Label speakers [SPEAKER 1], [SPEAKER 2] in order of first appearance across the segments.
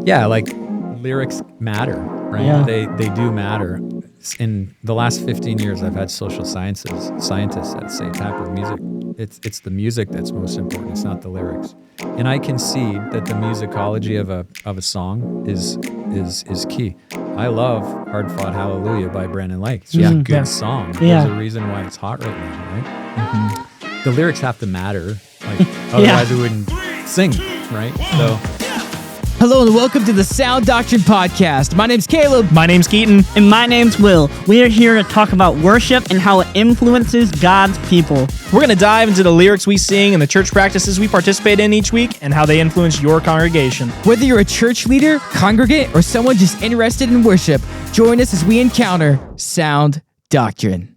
[SPEAKER 1] Yeah, like lyrics matter, right?
[SPEAKER 2] Yeah.
[SPEAKER 1] They do matter. In the last 15 years, I've had social scientists that say, Tapper, music, it's the music that's most important. It's not the lyrics. And I concede that the musicology of a song is key. I love Hard Fought Hallelujah by Brandon Lake. It's just a good song. There's a reason why it's hot right now, right? The lyrics have to matter. Like, otherwise we wouldn't sing, right? So.
[SPEAKER 3] Hello and welcome to the Sound Doctrine podcast. My name's Caleb.
[SPEAKER 4] My name's Keaton.
[SPEAKER 2] And my name's Will. We are here to talk about worship and how it influences God's people.
[SPEAKER 4] We're going to dive into the lyrics we sing and the church practices we participate in each week and how they influence your congregation.
[SPEAKER 3] Whether you're a church leader, congregant, or someone just interested in worship, join us as we encounter Sound Doctrine.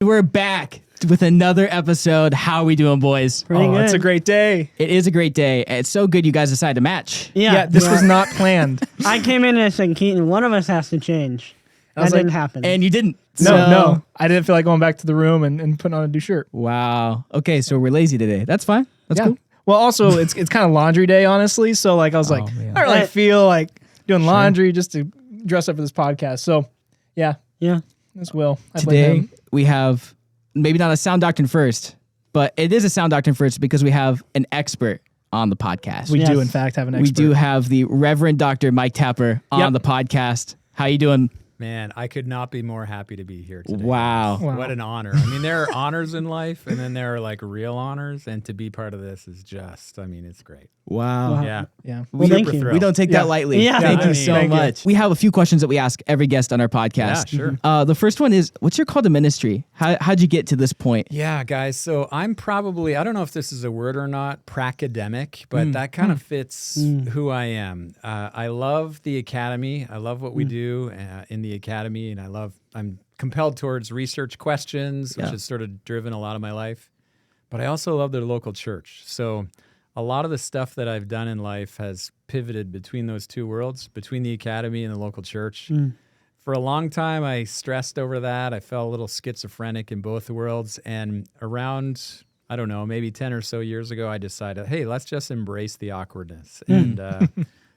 [SPEAKER 3] We're back with another episode. How are we doing, boys?
[SPEAKER 2] Pretty good.
[SPEAKER 4] It's a great day.
[SPEAKER 3] It is a great day. It's so good you guys decided to match.
[SPEAKER 2] Yeah,
[SPEAKER 4] this was not planned.
[SPEAKER 2] I came in and said, Keaton, one of us has to change. That didn't happen.
[SPEAKER 3] And you didn't.
[SPEAKER 4] No. I didn't feel like going back to the room and putting on a new shirt.
[SPEAKER 3] Wow. Okay, so we're lazy today. That's fine. That's cool.
[SPEAKER 4] Well, also, it's kind of laundry day, honestly. So, like, I was like,
[SPEAKER 3] man.
[SPEAKER 4] I don't really feel like doing laundry just to dress up for this podcast. So, yeah, this Will. I blame
[SPEAKER 3] Today,
[SPEAKER 4] him.
[SPEAKER 3] we have maybe not a Sound Doctrine first, but it is a Sound Doctrine first because we have an expert on the podcast.
[SPEAKER 4] We do, in fact, have an expert.
[SPEAKER 3] We do have the Reverend Dr. Mike Tapper on the podcast. How you doing?
[SPEAKER 1] Man, I could not be more happy to be here today.
[SPEAKER 3] Wow.
[SPEAKER 1] What an honor. I mean, there are honors in life, and then there are like real honors, and to be part of this is just, I mean, it's great.
[SPEAKER 3] Wow.
[SPEAKER 1] Yeah.
[SPEAKER 2] Well, thank you.
[SPEAKER 3] We don't take that lightly.
[SPEAKER 2] Yeah.
[SPEAKER 3] Thank you
[SPEAKER 1] I
[SPEAKER 3] so
[SPEAKER 1] mean,
[SPEAKER 3] much. We have a few questions that we ask every guest on our podcast.
[SPEAKER 1] Yeah, sure.
[SPEAKER 3] The first one is, what's your call to ministry? How'd you get to this point?
[SPEAKER 1] Yeah, guys. So I'm probably, I don't know if this is a word or not, pracademic, but that kind of fits who I am. I love the academy. I love what we do in the academy, and I'm compelled towards research questions, which has sort of driven a lot of my life. But I also love the local church. So a lot of the stuff that I've done in life has pivoted between those two worlds, between the academy and the local church. For a long time, I stressed over that. I felt a little schizophrenic in both worlds. And around, I don't know, maybe 10 or so years ago, I decided, hey, let's just embrace the awkwardness. And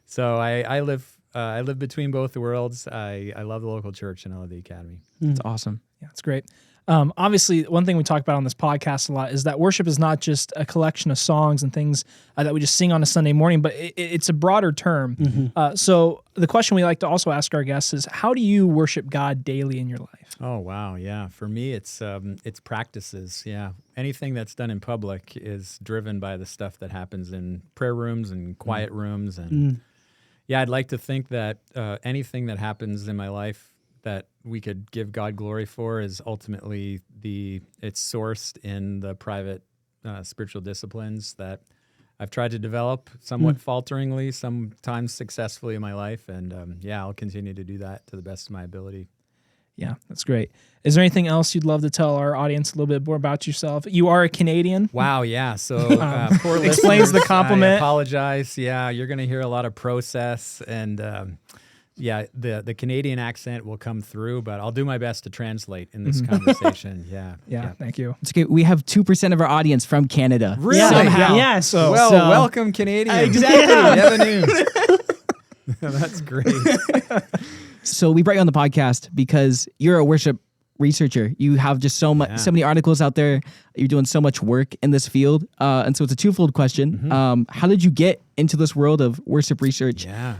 [SPEAKER 1] so I live between both the worlds. I love the local church and I love the academy.
[SPEAKER 3] It's awesome.
[SPEAKER 4] Yeah, it's great. Obviously, one thing we talk about on this podcast a lot is that worship is not just a collection of songs and things that we just sing on a Sunday morning, but it's a broader term. So the question we like to also ask our guests is, how do you worship God daily in your life?
[SPEAKER 1] Oh, wow. Yeah. For me, it's practices. Yeah. Anything that's done in public is driven by the stuff that happens in prayer rooms and quiet rooms. And yeah, I'd like to think that anything that happens in my life that we could give God glory for is ultimately it's sourced in the private spiritual disciplines that I've tried to develop somewhat falteringly, sometimes successfully in my life. And I'll continue to do that to the best of my ability.
[SPEAKER 4] Yeah, that's great. Is there anything else you'd love to tell our audience a little bit more about yourself? You are a Canadian.
[SPEAKER 1] Wow, yeah. So poor
[SPEAKER 4] explains the
[SPEAKER 1] listeners,
[SPEAKER 4] compliment.
[SPEAKER 1] I apologize. Yeah, you're going to hear a lot of process and the Canadian accent will come through, but I'll do my best to translate in this conversation. Yeah.
[SPEAKER 4] Thank you.
[SPEAKER 3] It's okay. We have 2% of our audience from Canada.
[SPEAKER 1] Really?
[SPEAKER 3] Somehow.
[SPEAKER 2] Yeah.
[SPEAKER 4] So,
[SPEAKER 1] welcome, Canadians.
[SPEAKER 3] Exactly.
[SPEAKER 1] That's great.
[SPEAKER 3] So we brought you on the podcast because you're a worship researcher. You have just so many articles out there. You're doing so much work in this field. And so it's a twofold question. How did you get into this world of worship research?
[SPEAKER 1] Yeah.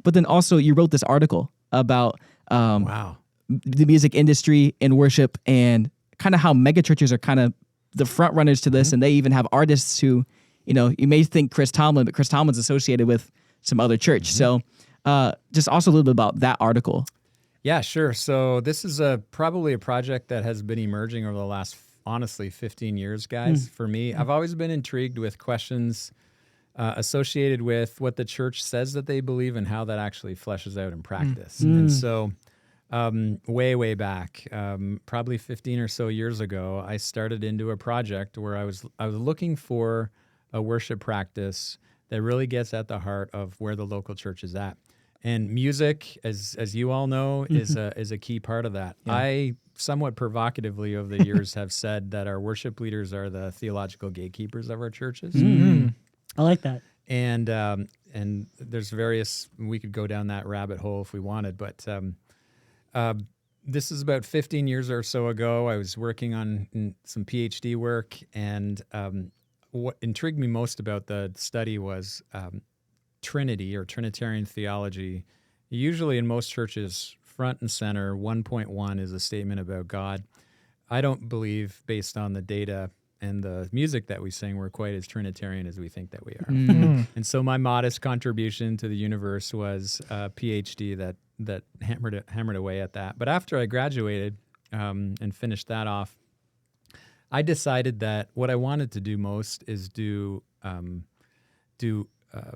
[SPEAKER 3] But then also you wrote this article about the music industry and worship and kind of how megachurches are kind of the front runners to this. And they even have artists who, you may think Chris Tomlin, but Chris Tomlin's associated with some other church. So just also a little bit about that article.
[SPEAKER 1] Yeah, sure. So this is probably a project that has been emerging over the last, honestly, 15 years, guys. For me, I've always been intrigued with questions associated with what the church says that they believe and how that actually fleshes out in practice. And so way back, probably 15 or so years ago, I started into a project where I was looking for a worship practice that really gets at the heart of where the local church is at. And music, as you all know, is a key part of that. Yeah. I somewhat provocatively over the years have said that our worship leaders are the theological gatekeepers of our churches.
[SPEAKER 2] I like that.
[SPEAKER 1] and there's various. We could go down that rabbit hole if we wanted, but this is about 15 years or so ago. I was working on some PhD work, and what intrigued me most about the study was Trinity or Trinitarian theology. Usually in most churches, front and center, 1.1 is a statement about God. I don't believe, based on the data and the music that we sing, we're quite as Trinitarian as we think that we are. And so my modest contribution to the universe was a PhD that hammered away at that. But after I graduated and finished that off, I decided that what I wanted to do most is do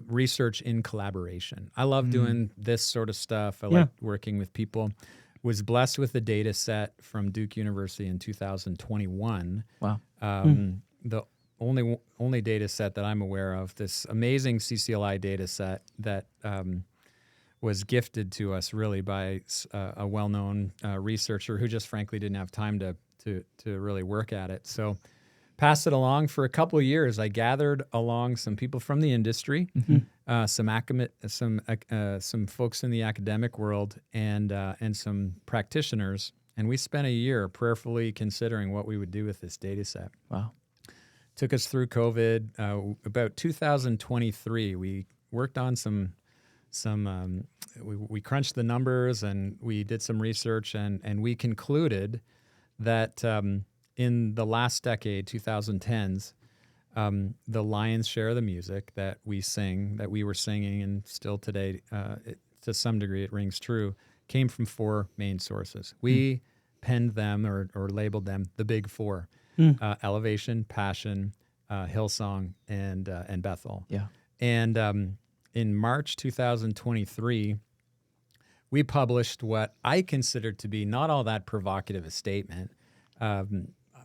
[SPEAKER 1] research in collaboration. I love doing this sort of stuff. I like working with people. Was blessed with a data set from Duke University in 2021.
[SPEAKER 3] Wow.
[SPEAKER 1] The only data set that I'm aware of, this amazing CCLI data set that was gifted to us really by a well-known researcher who just frankly didn't have time to really work at it. So passed it along for a couple of years. I gathered along some people from the industry, some folks in the academic world, and some practitioners, and we spent a year prayerfully considering what we would do with this data set.
[SPEAKER 3] Wow.
[SPEAKER 1] Took us through COVID. About 2023, we worked on we crunched the numbers and we did some research, and we concluded that in the last decade, 2010s, the lion's share of the music that we sing, that we were singing, and still today, to some degree it rings true, came from four main sources. We penned them or labeled them the big four: Elevation, Passion, Hillsong, and Bethel.
[SPEAKER 3] Yeah.
[SPEAKER 1] And in March 2023, we published what I considered to be not all that provocative a statement.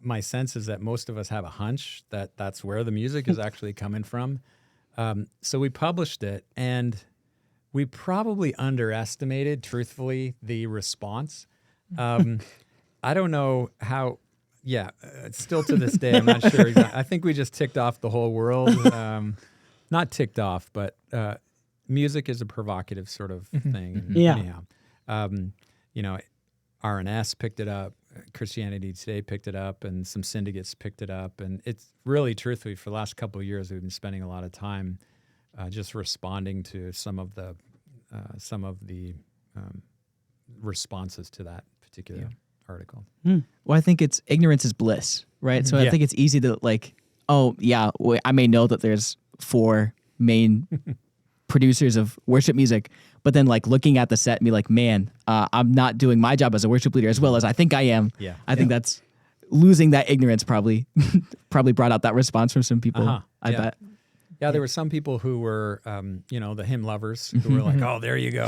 [SPEAKER 1] My sense is that most of us have a hunch that that's where the music is actually coming from. So we published it, and we probably underestimated, truthfully, the response. I don't know how. Yeah, still to this day, I'm not sure. I think we just ticked off the whole world. Not ticked off, but music is a provocative sort of thing.
[SPEAKER 2] Yeah.
[SPEAKER 1] Anyhow, RNS picked it up. Christianity Today picked it up, and some syndicates picked it up. And it's really, truthfully, for the last couple of years, we've been spending a lot of time just responding to some of the responses to that particular article.
[SPEAKER 3] Well, I think it's ignorance is bliss, right? So I think it's easy to I may know that there's four main producers of worship music, but then looking at the set and be like, man, I'm not doing my job as a worship leader as well as I think I am. Yeah. I think that's losing that ignorance probably brought out that response from some people. I bet.
[SPEAKER 1] Yeah, there were some people who were, the hymn lovers who were like, "Oh, there you go."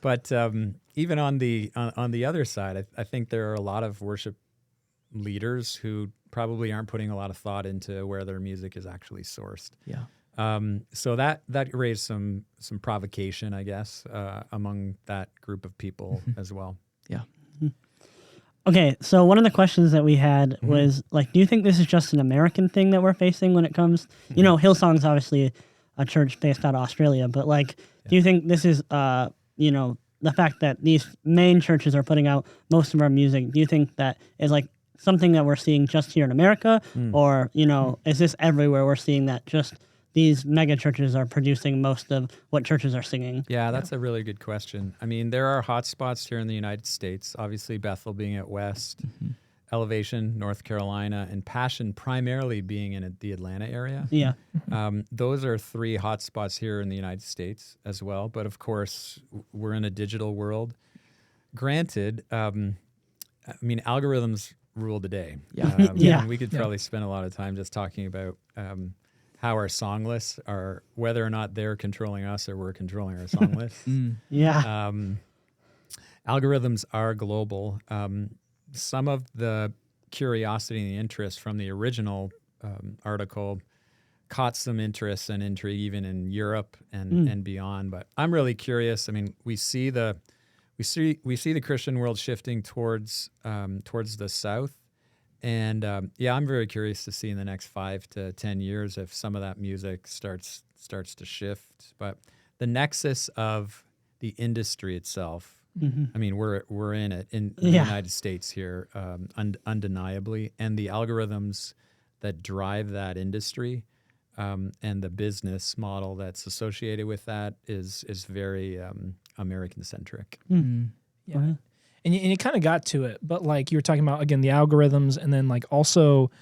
[SPEAKER 1] But even on the other side, I think there are a lot of worship leaders who probably aren't putting a lot of thought into where their music is actually sourced.
[SPEAKER 3] Yeah.
[SPEAKER 1] So that raised some provocation, I guess, among that group of people as well.
[SPEAKER 3] Yeah.
[SPEAKER 2] Okay, so one of the questions that we had was, do you think this is just an American thing that we're facing when it comes, Hillsong's obviously a church based out of Australia, but do you think this is, the fact that these main churches are putting out most of our music, do you think that is something that we're seeing just here in America, or, is this everywhere we're seeing that just these mega churches are producing most of what churches are singing?
[SPEAKER 1] Yeah, that's a really good question. I mean, there are hot spots here in the United States, obviously Bethel being at West, Elevation, North Carolina, and Passion primarily being in the Atlanta area.
[SPEAKER 2] Yeah.
[SPEAKER 1] Those are three hot spots here in the United States as well. But of course, we're in a digital world. Granted, algorithms rule the day.
[SPEAKER 2] Yeah.
[SPEAKER 1] And we could probably spend a lot of time just talking about how our song lists are, whether or not they're controlling us or we're controlling our song lists.
[SPEAKER 2] Yeah.
[SPEAKER 1] Algorithms are global. Some of the curiosity and the interest from the original article caught some interest and intrigue even in Europe and beyond. But I'm really curious. I mean, we see the Christian world shifting towards the south, I'm very curious to see in the next 5 to 10 years if some of that music starts to shift. But the nexus of the industry itself, I mean, we're in it in the United States here, undeniably, and the algorithms that drive that industry and the business model that's associated with that is very American centric.
[SPEAKER 4] Yeah. And you kind of got to it, but like you were talking about, again, the algorithms, and then like also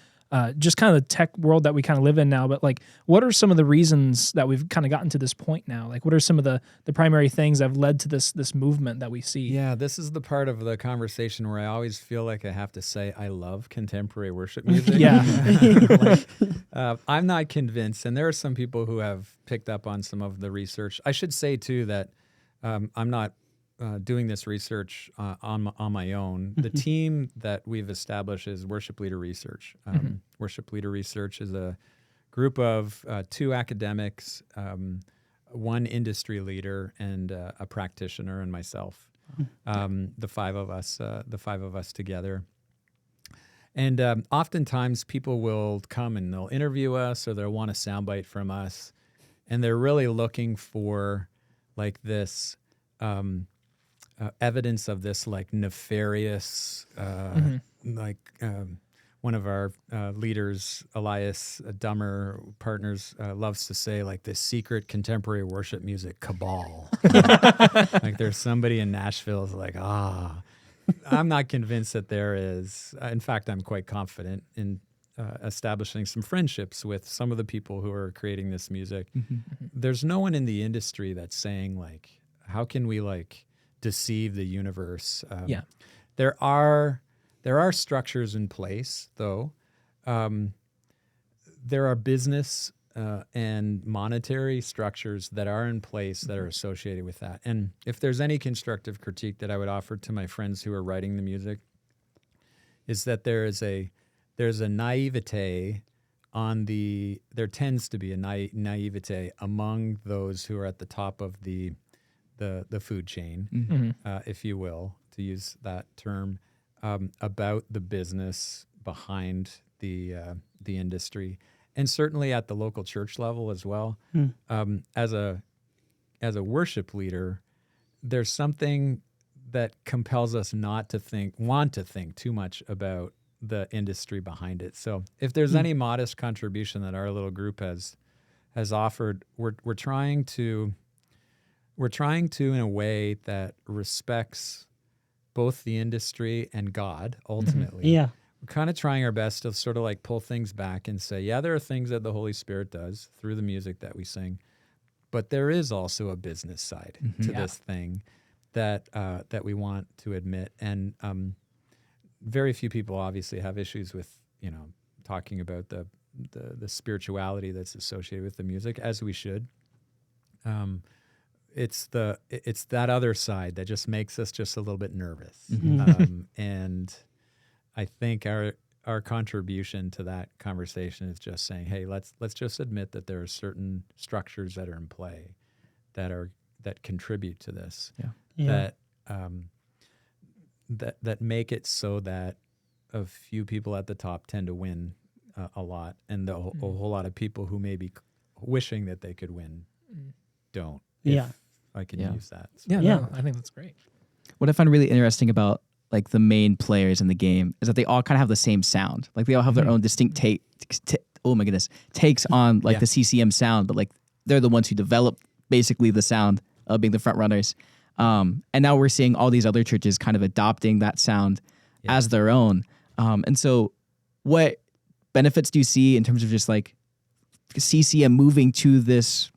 [SPEAKER 4] just kind of the tech world that we kind of live in now. But like, what are some of the reasons that we've kind of gotten to this point now? Like, what are some of the primary things that have led to this movement that we see?
[SPEAKER 1] Yeah, this is the part of the conversation where I always feel like I have to say I love contemporary worship music. I'm not convinced, and there are some people who have picked up on some of the research. I should say too that I'm not doing this research on my own. The team that we've established is Worship Leader Research. Worship Leader Research is a group of 2 academics, 1 industry leader, and a practitioner, and myself. The 5 of us together. And oftentimes people will come and they'll interview us, or they'll want a soundbite from us, and they're really looking for like this. Evidence of this like nefarious, one of our leaders, Elias Dummer, partners, loves to say like this secret contemporary worship music cabal. Like there's somebody in Nashville is like, I'm not convinced that there is. In fact, I'm quite confident in establishing some friendships with some of the people who are creating this music. There's no one in the industry that's saying like, how can we like deceive the universe? There are structures in place, though. There are business and monetary structures that are in place that are associated with that. And if there's any constructive critique that I would offer to my friends who are writing the music, is that there's a naivete there tends to be a naivete among those who are at the top of the food chain, if you will, to use that term, about the business behind the industry, and certainly at the local church level as well. As a worship leader, there's something that compels us not to want to think too much about the industry behind it. So if there's any modest contribution that our little group has offered, we're trying to in a way that respects both the industry and God ultimately. We're kind of trying our best to sort of like pull things back and say, there are things that the Holy Spirit does through the music that we sing, but there is also a business side to this thing that we want to admit. And very few people obviously have issues with, talking about the spirituality that's associated with the music, as we should. It's that other side that just makes us just a little bit nervous. And I think our contribution to that conversation is just saying, hey, let's just admit that there are certain structures that are in play that contribute to this, that make it so that a few people at the top tend to win a lot, and a whole lot of people who may be wishing that they could win don't. If I can use that. So.
[SPEAKER 4] No, I think that's great.
[SPEAKER 3] What I find really interesting about like the main players in the game is that they all kind of have the same sound. Like they all have their own distinct takes on like the CCM sound, but like they're the ones who develop basically the sound of being the front runners. And now we're seeing all these other churches kind of adopting that sound as their own. And so what benefits do you see in terms of just like CCM moving to this?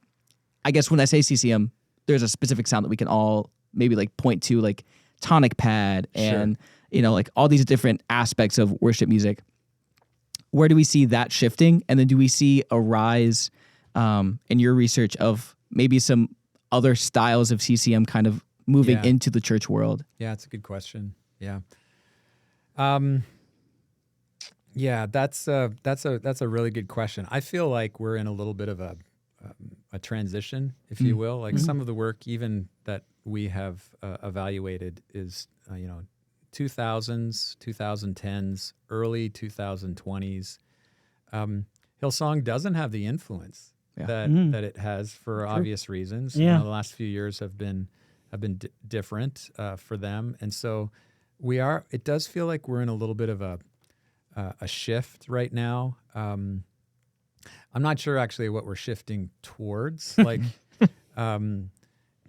[SPEAKER 3] I guess when I say CCM, there's a specific sound that we can all maybe like point to, like tonic pad and, like all these different aspects of worship music. Where do we see that shifting? And then do we see a rise in your research of maybe some other styles of CCM kind of moving into the church world?
[SPEAKER 1] Yeah, that's a good question. Yeah. That's a really good question. I feel like we're in a little bit of a transition, if you will. Like some of the work even that we have evaluated is, 2000s, 2010s, early 2020s, Hillsong doesn't have the influence that it has for obvious reasons.
[SPEAKER 2] Yeah.
[SPEAKER 1] The last few years have been different for them, and so it does feel like we're in a little bit of a shift right now. I'm not sure actually what we're shifting towards. Like,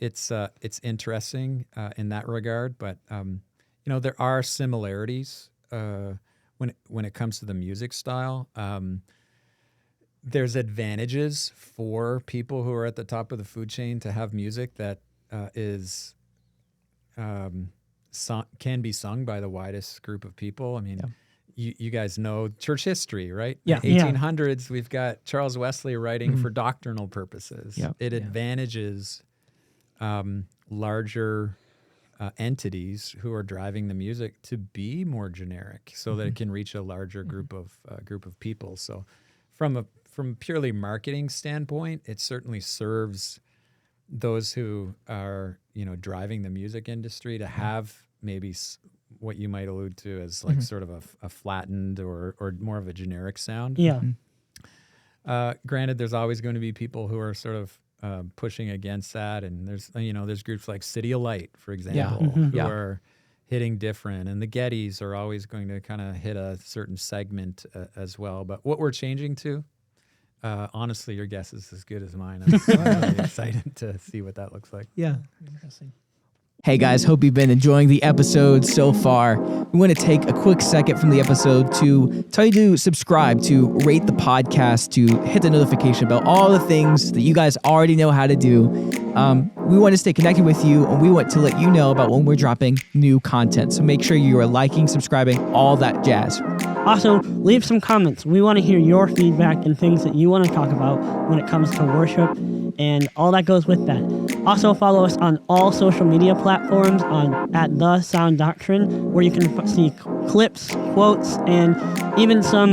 [SPEAKER 1] it's interesting in that regard, but there are similarities when it comes to the music style. There's advantages for people who are at the top of the food chain to have music that is can be sung by the widest group of people. I mean, you guys know church history, right?
[SPEAKER 2] Yeah.
[SPEAKER 1] In the 1800s, we've got Charles Wesley writing for doctrinal purposes.
[SPEAKER 3] Yeah.
[SPEAKER 1] It advantages larger entities who are driving the music to be more generic, so that it can reach a larger group of people. So, from a purely marketing standpoint, it certainly serves those who are driving the music industry to have maybe what you might allude to as like sort of a flattened or more of a generic sound.
[SPEAKER 2] Yeah.
[SPEAKER 1] Granted, there's always going to be people who are sort of pushing against that, and there's groups like City of Light, for example, who are hitting different, and the Gettys are always going to kind of hit a certain segment as well. But what we're changing to, honestly, your guess is as good as mine. I'm really excited to see what that looks like.
[SPEAKER 3] Yeah.
[SPEAKER 4] Interesting.
[SPEAKER 3] Hey guys, hope you've been enjoying the episode so far. We want to take a quick second from the episode to tell you to subscribe, to rate the podcast, to hit the notification bell, all the things that you guys already know how to do. We want to stay connected with you, and we want to let you know about when we're dropping new content. So make sure you are liking, subscribing, all that jazz.
[SPEAKER 2] Also, leave some comments. We want to hear your feedback and things that you want to talk about when it comes to worship and all that goes with that. Also, follow us on all social media platforms at The Sound Doctrine, where you can see clips, quotes, and even some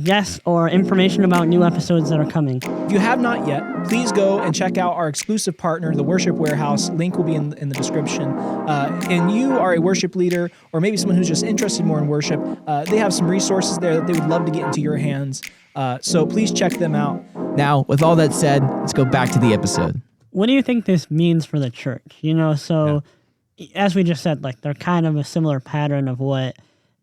[SPEAKER 2] guests or information about new episodes that are coming.
[SPEAKER 4] If you have not yet, please go and check out our exclusive partner, the Worship Warehouse. Link will be in the description. And you are a worship leader, or maybe someone who's just interested more in worship. They have some resources there that they would love to get into your hands. So please check them out.
[SPEAKER 3] Now, with all that said, let's go back to the episode.
[SPEAKER 2] What do you think this means for the church? As we just said, like, they're kind of a similar pattern of what,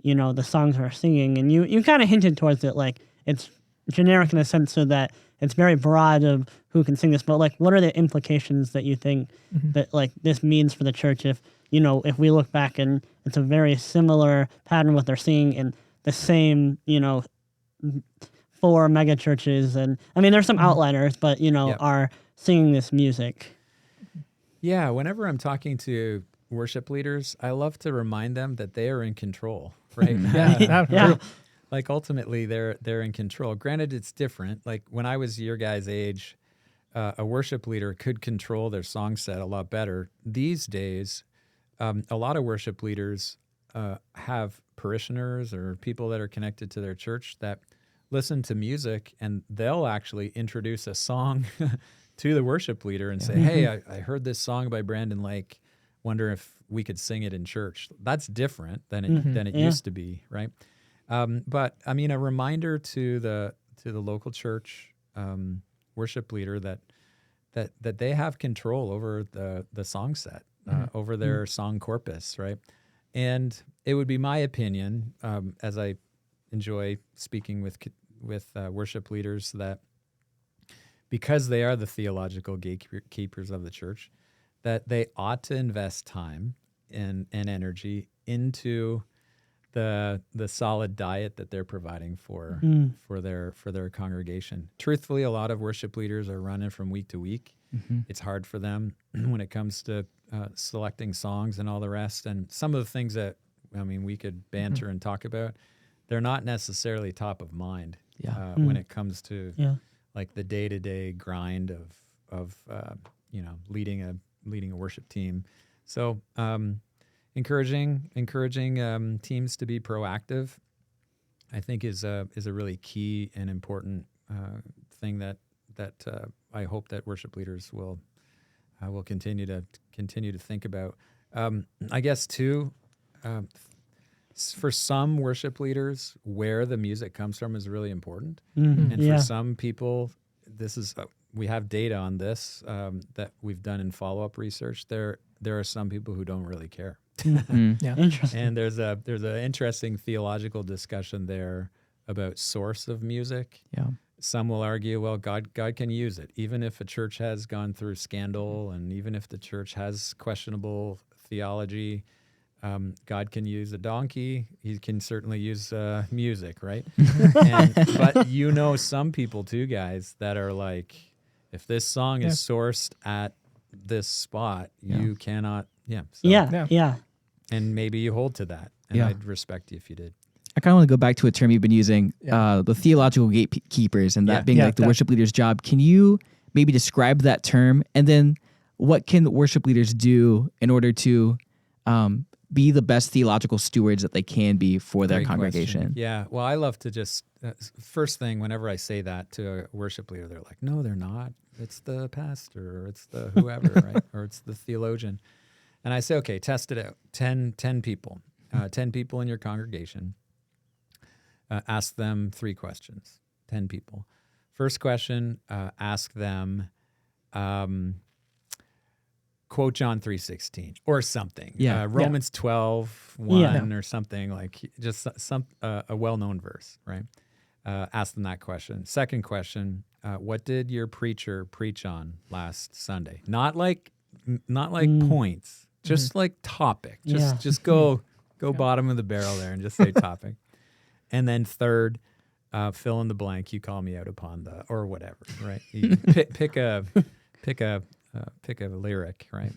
[SPEAKER 2] the songs are singing. And you kind of hinted towards it, like, it's generic in the sense so that it's very broad of who can sing this. But, like, what are the implications that you think that, like, this means for the church if we look back and it's a very similar pattern what they're singing in the same, 4 megachurches, and I mean there's some outliners, but are singing this music.
[SPEAKER 1] Yeah, whenever I'm talking to worship leaders, I love to remind them that they are in control, right?
[SPEAKER 2] Yeah.
[SPEAKER 1] Like ultimately they're in control. Granted, it's different. Like when I was your guys' age, a worship leader could control their song set a lot better. These days, a lot of worship leaders have parishioners or people that are connected to their church that listen to music, and they'll actually introduce a song to the worship leader and say, hey, I heard this song by Brandon Lake. Wonder if we could sing it in church. That's different than it used to be, right? But I mean, a reminder to the local church worship leader that they have control over the song set, over their song corpus, right? And it would be my opinion, as I enjoy speaking with worship leaders, that because they are the theological gatekeepers of the church, that they ought to invest time and energy into the solid diet that they're providing for their congregation. Truthfully, a lot of worship leaders are running from week to week. It's hard for them when it comes to selecting songs and all the rest. And some of the things that we could banter and talk about, they're not necessarily top of mind when it comes to like the day-to-day grind of leading a worship team. So encouraging teams to be proactive, I think is a really key and important thing that I hope that worship leaders will continue to think about. I guess too, for some worship leaders, where the music comes from is really important.
[SPEAKER 2] Mm-hmm.
[SPEAKER 1] And for some people, this is we have data on this that we've done in follow-up research. There are some people who don't really care.
[SPEAKER 4] Yeah.
[SPEAKER 2] Interesting.
[SPEAKER 1] And there's an interesting theological discussion there about source of music.
[SPEAKER 3] Yeah.
[SPEAKER 1] Some will argue, well, God can use it, even if a church has gone through scandal, and even if the church has questionable theology. God can use a donkey. He can certainly use music, right? But some people too, guys, that are like, if this song is sourced at this spot, you cannot. Yeah. So,
[SPEAKER 2] Yeah.
[SPEAKER 1] And maybe you hold to that, and I'd respect you if you did.
[SPEAKER 3] I kind of want to go back to a term you've been using, the theological gatekeepers, and that being like the worship leader's job. Can you maybe describe that term, and then what can worship leaders do in order to be the best theological stewards that they can be for their
[SPEAKER 1] Great
[SPEAKER 3] congregation?
[SPEAKER 1] question. Yeah. Well, I love to just first thing whenever I say that to a worship leader, they're like, "No, they're not. It's the pastor, or it's the whoever, right? Or it's the theologian." And I say, "Okay, test it out. 10 people, 10 people in your congregation. Ask them 3 questions. 10 people. First question: ask them." Quote John 3:16 or something. Romans 12:1 or something, like just a well-known verse, right? Ask them that question. Second question: what did your preacher preach on last Sunday? Not like points, just like topic. Just go bottom of the barrel there and just say topic. And then third, fill in the blank. You call me out upon the or whatever, right? You pick a lyric, right?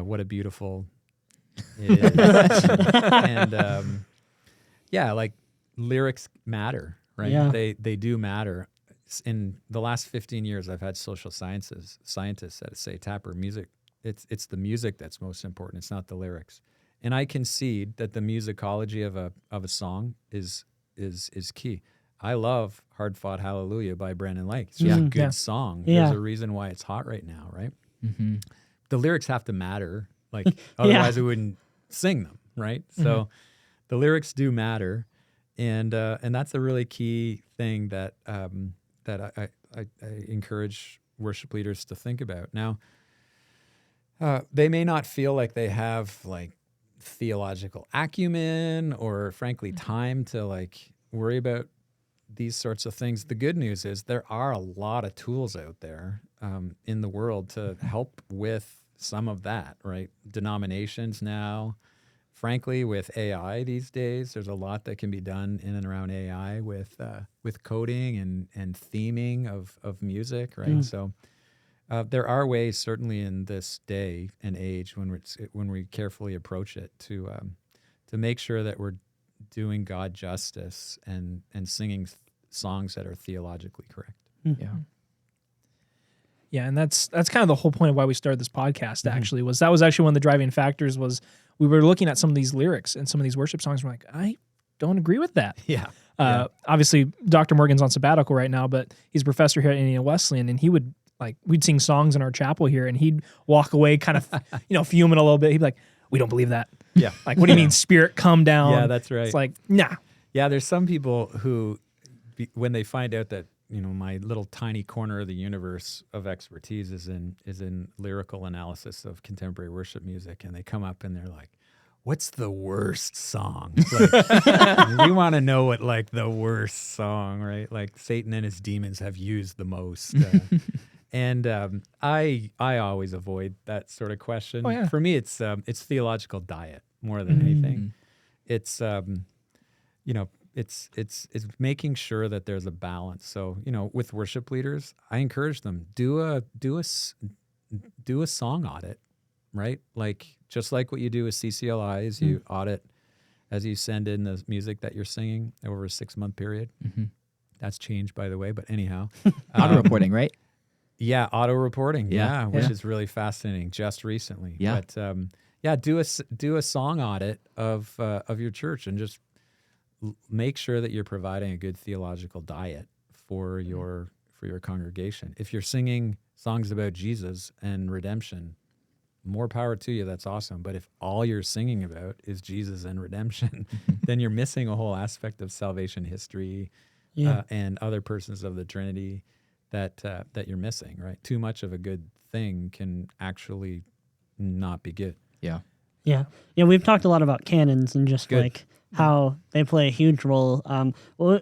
[SPEAKER 1] What a beautiful it is. And like lyrics matter, right?
[SPEAKER 2] Yeah.
[SPEAKER 1] They do matter. In the last 15 years, I've had social scientists that say, Tapper, music, it's the music that's most important. It's not the lyrics. And I concede that the musicology of a song is key. I love Hard Fought Hallelujah by Brandon Lake. It's just a good song. There's a reason why it's hot right now, right? Mm-hmm. The lyrics have to matter. Like, otherwise we wouldn't sing them, right? So the lyrics do matter. And that's a really key thing that I encourage worship leaders to think about. Now, they may not feel like they have like theological acumen or frankly time to like worry about these sorts of things. The good news is there are a lot of tools out there in the world to help with some of that, right? Denominations now, frankly, with AI these days, there's a lot that can be done in and around AI with coding and theming of music, right? So there are ways, certainly in this day and age, when we carefully approach it, to make sure that we're doing God justice and singing songs that are theologically correct.
[SPEAKER 4] Yeah, and that's kind of the whole point of why we started this podcast. Actually, was one of the driving factors. Was we were looking at some of these lyrics and some of these worship songs. We're like, I don't agree with that. Obviously, Dr. Morgan's on sabbatical right now, but he's a professor here at Indiana Wesleyan, and we'd sing songs in our chapel here, and he'd walk away kind of fuming a little bit. He'd be like, "We don't believe that."
[SPEAKER 1] Yeah,
[SPEAKER 4] like, what do you mean, Spirit come down?
[SPEAKER 1] Yeah, that's right.
[SPEAKER 4] It's like, nah.
[SPEAKER 1] Yeah, there's some people who, when they find out that my little tiny corner of the universe of expertise is in lyrical analysis of contemporary worship music, and they come up and they're like, "What's the worst song?" Like, we want to know what like the worst song, right? Like Satan and his demons have used the most. And I always avoid that sort of question.
[SPEAKER 4] Oh, yeah.
[SPEAKER 1] For me, it's theological diet more than anything. It's it's making sure that there's a balance. So with worship leaders, I encourage them do a song audit, right? Like just like what you do with CCLIs, you audit as you send in the music that you're singing over a 6-month period. That's changed, by the way, but anyhow,
[SPEAKER 3] auto reporting, right?
[SPEAKER 1] Yeah, auto reporting.
[SPEAKER 3] Yeah.
[SPEAKER 1] Which is really fascinating. Just recently.
[SPEAKER 3] Yeah.
[SPEAKER 1] But do a song audit of your church and just make sure that you're providing a good theological diet for your congregation. If you're singing songs about Jesus and redemption, more power to you. That's awesome. But if all you're singing about is Jesus and redemption, then you're missing a whole aspect of salvation history and other persons of the Trinity that you're missing, right? Too much of a good thing can actually not be good.
[SPEAKER 3] Yeah.
[SPEAKER 2] Yeah. Yeah, we've talked a lot about canons and just like how they play a huge role. We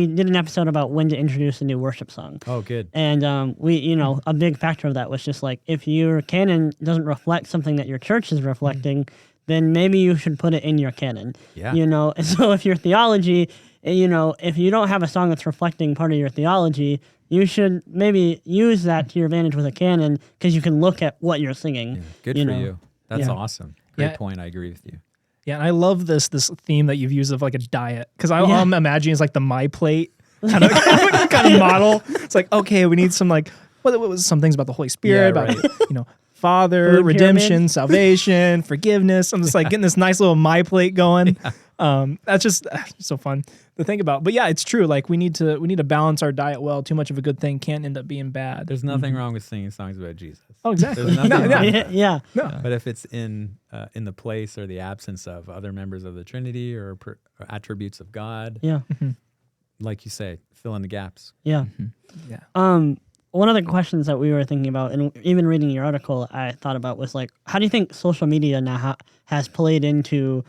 [SPEAKER 2] did an episode about when to introduce a new worship song.
[SPEAKER 1] Oh, good.
[SPEAKER 2] And we, a big factor of that was just like, if your canon doesn't reflect something that your church is reflecting, then maybe you should put it in your canon.
[SPEAKER 1] Yeah.
[SPEAKER 2] And so if your theology, if you don't have a song that's reflecting part of your theology, you should maybe use that to your advantage with a canon, because you can look at what you're singing.
[SPEAKER 1] Yeah. Good for you. That's awesome. Great point. I agree with you.
[SPEAKER 4] Yeah, and I love this theme that you've used of like a diet, because I'm imagining it's like the My Plate kind of model. It's like, okay, we need some like what was some things about the Holy Spirit, about Father,
[SPEAKER 2] Food
[SPEAKER 4] redemption,
[SPEAKER 2] pyramid.
[SPEAKER 4] salvation, forgiveness. I'm just like getting this nice little My Plate going. That's just so fun to think about. But yeah, it's true. Like we need to balance our diet well. Too much of a good thing can end up being bad.
[SPEAKER 1] There's nothing wrong with singing songs about Jesus.
[SPEAKER 4] Oh, exactly.
[SPEAKER 1] There's nothing wrong.
[SPEAKER 2] Yeah.
[SPEAKER 4] No.
[SPEAKER 1] But if it's in the place or the absence of other members of the Trinity or attributes of God,
[SPEAKER 2] Yeah.
[SPEAKER 1] like you say, fill in the gaps.
[SPEAKER 2] Yeah.
[SPEAKER 4] Yeah.
[SPEAKER 2] One of the questions that we were thinking about, and even reading your article, I thought about was like, how do you think social media now has played into,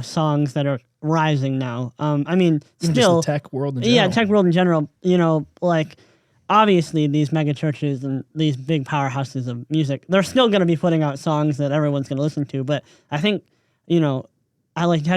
[SPEAKER 2] songs that are rising now? I mean,
[SPEAKER 4] Even
[SPEAKER 2] still,
[SPEAKER 4] just the tech world in general.
[SPEAKER 2] yeah, tech world in general. Like obviously these mega churches and these big powerhouses of music, they're still going to be putting out songs that everyone's going to listen to. But I think, have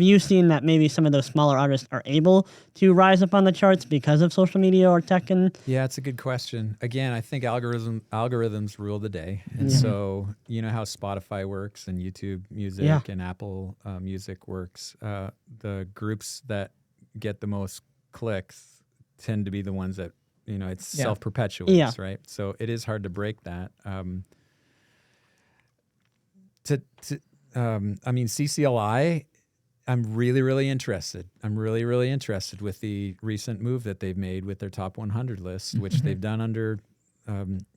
[SPEAKER 2] you seen that maybe some of those smaller artists are able to rise up on the charts because of social media or tech? And
[SPEAKER 1] Yeah, it's a good question. Again, I think algorithms rule the day. And so, you know how Spotify works and YouTube Music and Apple Music works. The groups that get the most clicks tend to be the ones that, it's self-perpetuates, right? So it is hard to break that. CCLI, I'm really, really interested. I'm really, really interested with the recent move that they've made with their top 100 list, which they've done under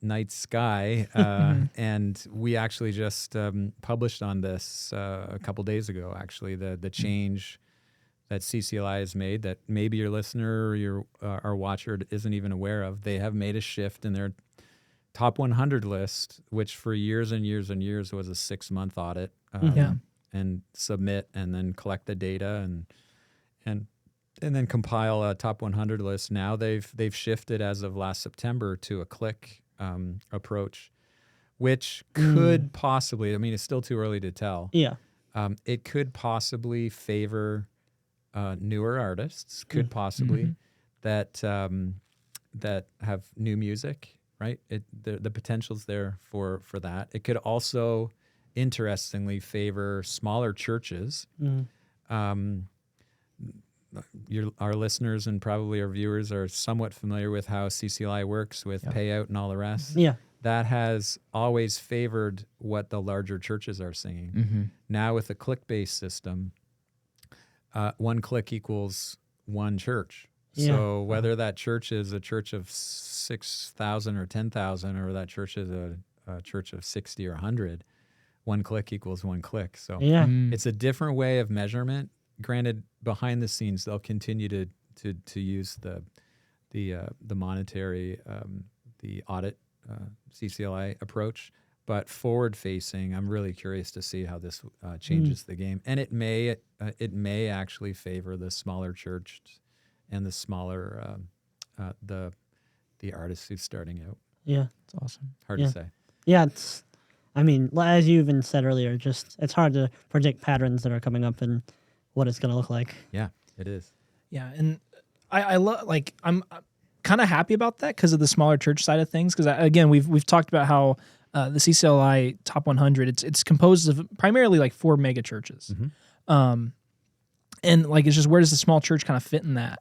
[SPEAKER 1] Night Sky. And we actually just published on this a couple days ago, actually, the change that CCLI has made that maybe your listener or our watcher isn't even aware of. They have made a shift in their top 100 list, which for years and years and years was a 6-month audit, and submit and then collect the data and then compile a top 100 list. Now they've shifted as of last September to a click approach, which could possibly, it's still too early to tell.
[SPEAKER 2] yeah,
[SPEAKER 1] It could possibly favor newer artists, could possibly that have new music. Right, the potential's there for that. It could also, interestingly, favor smaller churches. Our listeners and probably our viewers are somewhat familiar with how CCLI works with payout and all the rest.
[SPEAKER 2] Yeah.
[SPEAKER 1] That has always favored what the larger churches are singing. Now with a click-based system, one click equals one church. So whether that church is a church of 6,000 or 10,000, or that church is a church of 60 or 100, one click equals one click. So it's a different way of measurement. Granted, behind the scenes, they'll continue to use the monetary, the audit CCLI approach. But forward facing, I'm really curious to see how this changes the game, and it may actually favor the smaller church and the smaller the artist who's starting out.
[SPEAKER 2] Yeah.
[SPEAKER 3] It's awesome.
[SPEAKER 1] Hard to say.
[SPEAKER 2] Yeah, as you even said earlier, it's hard to predict patterns that are coming up and what it's going to look like.
[SPEAKER 1] Yeah, it is.
[SPEAKER 4] Yeah, and I love, like, I'm kind of happy about that because of the smaller church side of things. Because again, we've talked about how the CCLI Top 100 it's composed of primarily like 4 mega churches, and like it's just, where does the small church kind of fit in that?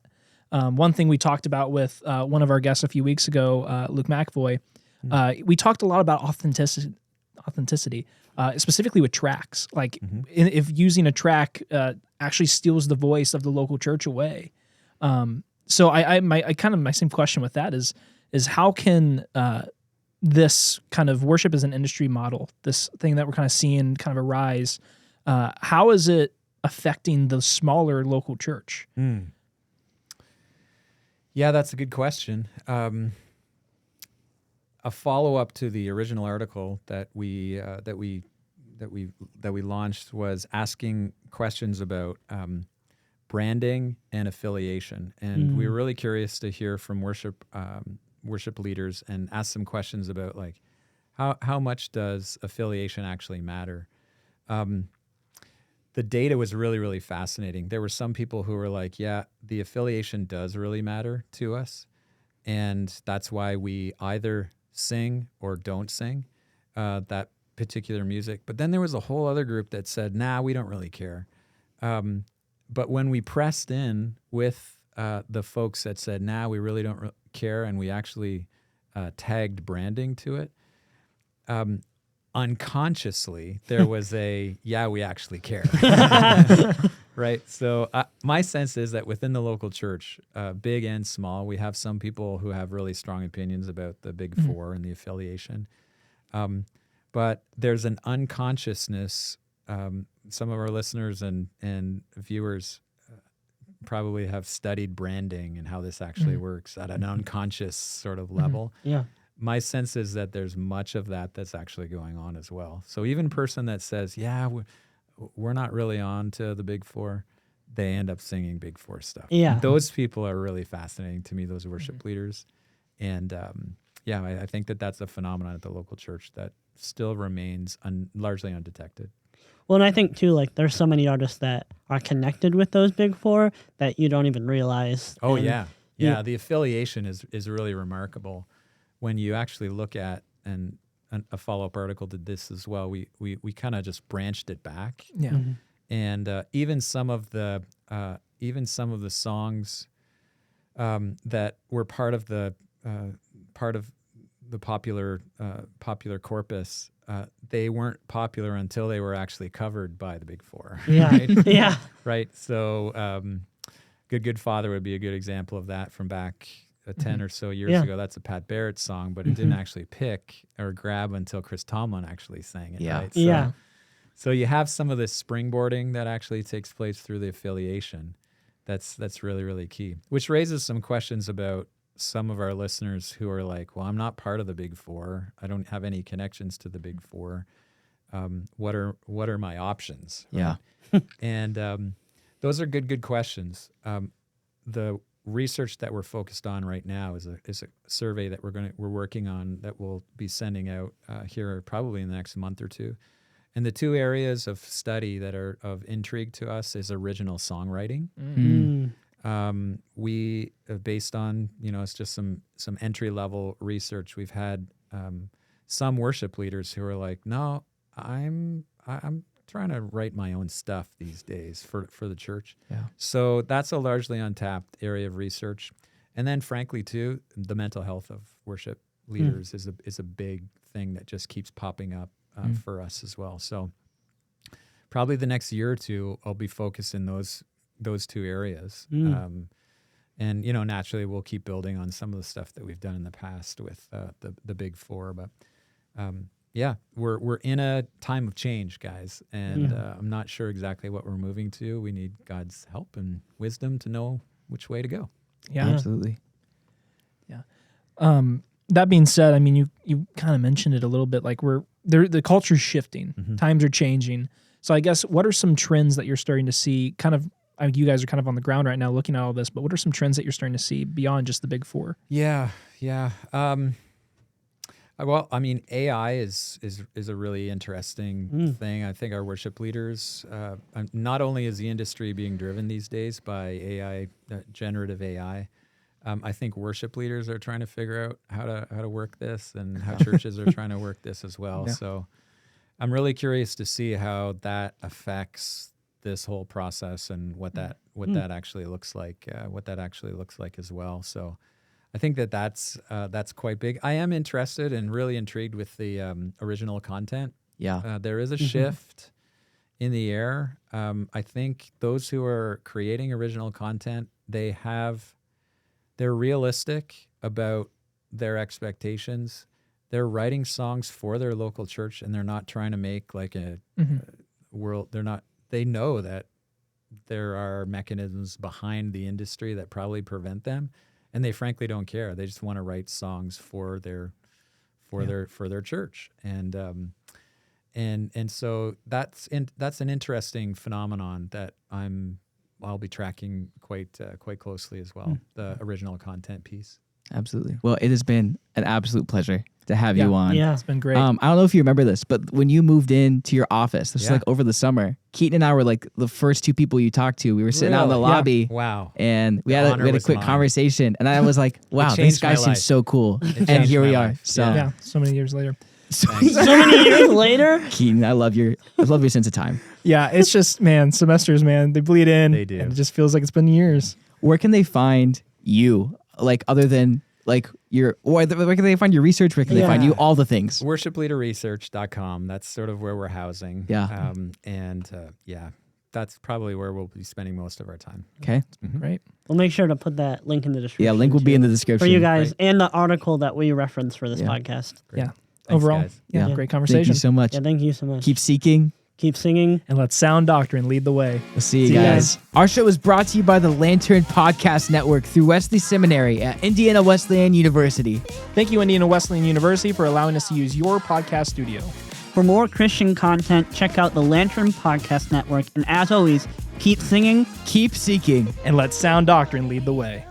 [SPEAKER 4] One thing we talked about with one of our guests a few weeks ago, Luke McAvoy, we talked a lot about authenticity, specifically with tracks. Like if using a track actually steals the voice of the local church away. So my same question with that is how can this kind of worship as an industry model, this thing that we're kind of seeing kind of a rise, how is it affecting the smaller local church?
[SPEAKER 1] Yeah, that's a good question. A follow-up to the original article that we launched was asking questions about branding and affiliation, and we were really curious to hear from worship leaders and ask some questions about like how much does affiliation actually matter. The data was really, really fascinating. There were some people who were like, yeah, the affiliation does really matter to us, and that's why we either sing or don't sing that particular music. But then there was a whole other group that said, nah, we don't really care. But when we pressed in with the folks that said, nah, we really don't care, and we actually tagged branding to it, unconsciously, there was yeah, we actually care. Right? So my sense is that within the local church, big and small, we have some people who have really strong opinions about the Big Four and the affiliation. But there's an unconsciousness. Some of our listeners and viewers probably have studied branding and how this actually works at an unconscious sort of level.
[SPEAKER 2] Yeah.
[SPEAKER 1] My sense is that there's much of that that's actually going on as well. So even a person that says, yeah, we're not really on to the Big Four, they end up singing Big Four stuff.
[SPEAKER 2] Yeah.
[SPEAKER 1] Those people are really fascinating to me, those worship leaders. And I think that that's a phenomenon at the local church that still remains largely undetected.
[SPEAKER 2] Well, and I think too, like there's so many artists that are connected with those Big Four that you don't even realize.
[SPEAKER 1] Oh,
[SPEAKER 2] And
[SPEAKER 1] yeah. The affiliation is really remarkable. When you actually look at, and a follow-up article did this as well, we kind of just branched it back.
[SPEAKER 4] Yeah.
[SPEAKER 1] And even some of the songs that were part of the popular corpus, they weren't popular until they were actually covered by the Big Four.
[SPEAKER 2] Yeah.
[SPEAKER 1] Right?
[SPEAKER 2] Yeah.
[SPEAKER 1] Right. So, Good Father would be a good example of that from back 10 or so years ago. That's a Pat Barrett song, but it didn't actually pick or grab until Chris Tomlin actually sang it.
[SPEAKER 3] Yeah.
[SPEAKER 1] Right? So,
[SPEAKER 2] Yeah.
[SPEAKER 1] So you have some of this springboarding that actually takes place through the affiliation. That's really, really key, which raises some questions about some of our listeners who are like, well, I'm not part of the Big Four. I don't have any connections to the Big Four. What are my options? Right?
[SPEAKER 3] Yeah.
[SPEAKER 1] And those are good questions. The research that we're focused on right now is a survey that we're working on that we'll be sending out here probably in the next month or two. And the two areas of study that are of intrigue to us is original songwriting. We, based on, it's just some entry level research, we've had some worship leaders who are like, no, I'm trying to write my own stuff these days for the church.
[SPEAKER 3] Yeah.
[SPEAKER 1] So that's a largely untapped area of research. And then frankly too, the mental health of worship leaders is a big thing that just keeps popping up for us as well. So probably the next year or two, I'll be focused in those two areas. And naturally we'll keep building on some of the stuff that we've done in the past with the Big Four, but we're in a time of change, guys, and I'm not sure exactly what we're moving to. We need God's help and wisdom to know which way to go.
[SPEAKER 4] Yeah.
[SPEAKER 3] Absolutely.
[SPEAKER 4] Yeah. That being said, I mean, you kind of mentioned it a little bit, like the culture's shifting, times are changing. So I guess what are some trends that you're starting to see kind of, you guys are kind of on the ground right now looking at all this, but what are some trends that you're starting to see beyond just the Big Four?
[SPEAKER 1] Yeah. Well, I mean, AI is a really interesting thing. I think our worship leaders, not only is the industry being driven these days by AI, generative AI, I think worship leaders are trying to figure out how to work this, and how churches are trying to work this as well.
[SPEAKER 3] Yeah.
[SPEAKER 1] So I'm really curious to see how that affects this whole process and what that actually looks like, as well. So I think that's quite big. I am interested and really intrigued with the original content.
[SPEAKER 3] Yeah.
[SPEAKER 1] There is a shift in the air. I think those who are creating original content, they're realistic about their expectations. they're writing songs for their local church, and they're not trying to make like a world. They know that there are mechanisms behind the industry that probably prevent them, and they frankly don't care. They just want to write songs for their church, and so that's an interesting phenomenon that I'll be tracking quite closely as well. The original content piece.
[SPEAKER 3] Absolutely. Well, it has been an absolute pleasure to have you on.
[SPEAKER 2] Yeah,
[SPEAKER 4] It's been great.
[SPEAKER 3] I don't know if you remember this, but when you moved into your office, this was like over the summer, Keaton and I were like the first two people you talked to. We were sitting out in the lobby.
[SPEAKER 1] Wow.
[SPEAKER 3] And we had a quick conversation. And I was like, wow, this
[SPEAKER 1] changed
[SPEAKER 3] guy
[SPEAKER 1] my
[SPEAKER 3] seems
[SPEAKER 1] life.
[SPEAKER 3] so cool. And
[SPEAKER 1] changed
[SPEAKER 3] here
[SPEAKER 1] my
[SPEAKER 3] we are.
[SPEAKER 1] life.
[SPEAKER 3] So,
[SPEAKER 4] yeah, so many years later.
[SPEAKER 2] So many years later.
[SPEAKER 3] Keaton, I love your sense of time.
[SPEAKER 4] Yeah, it's just, man, semesters, man, they bleed in.
[SPEAKER 1] They do.
[SPEAKER 4] And it just feels like it's been years.
[SPEAKER 3] Where can they find you? Like, other than like where can they find your research? Where can they find you? All the things.
[SPEAKER 1] Worshipleaderresearch.com. That's sort of where we're housing.
[SPEAKER 3] Yeah.
[SPEAKER 1] That's probably where we'll be spending most of our time.
[SPEAKER 3] Okay.
[SPEAKER 4] Great.
[SPEAKER 2] We'll make sure to put that link in the description.
[SPEAKER 3] Yeah, link will be in the description.
[SPEAKER 2] for you guys, and the article that we reference for this
[SPEAKER 3] Yeah.
[SPEAKER 2] podcast.
[SPEAKER 1] Great.
[SPEAKER 4] Yeah.
[SPEAKER 1] Thanks,
[SPEAKER 4] Overall,
[SPEAKER 1] guys.
[SPEAKER 4] yeah,
[SPEAKER 3] Yeah.
[SPEAKER 4] great
[SPEAKER 3] Thank
[SPEAKER 4] conversation.
[SPEAKER 3] you so much.
[SPEAKER 2] Yeah, thank you so much.
[SPEAKER 3] Keep seeking.
[SPEAKER 2] Keep singing.
[SPEAKER 4] And let Sound Doctrine lead the way.
[SPEAKER 3] We'll see you
[SPEAKER 2] See you
[SPEAKER 3] guys. Our show is brought to you by the Lantern Podcast Network through Wesley Seminary at Indiana Wesleyan University.
[SPEAKER 4] Thank you, Indiana Wesleyan University, for allowing us to use your podcast studio.
[SPEAKER 2] For more Christian content, check out the Lantern Podcast Network. And as always, keep singing.
[SPEAKER 3] Keep seeking.
[SPEAKER 4] And let Sound Doctrine lead the way.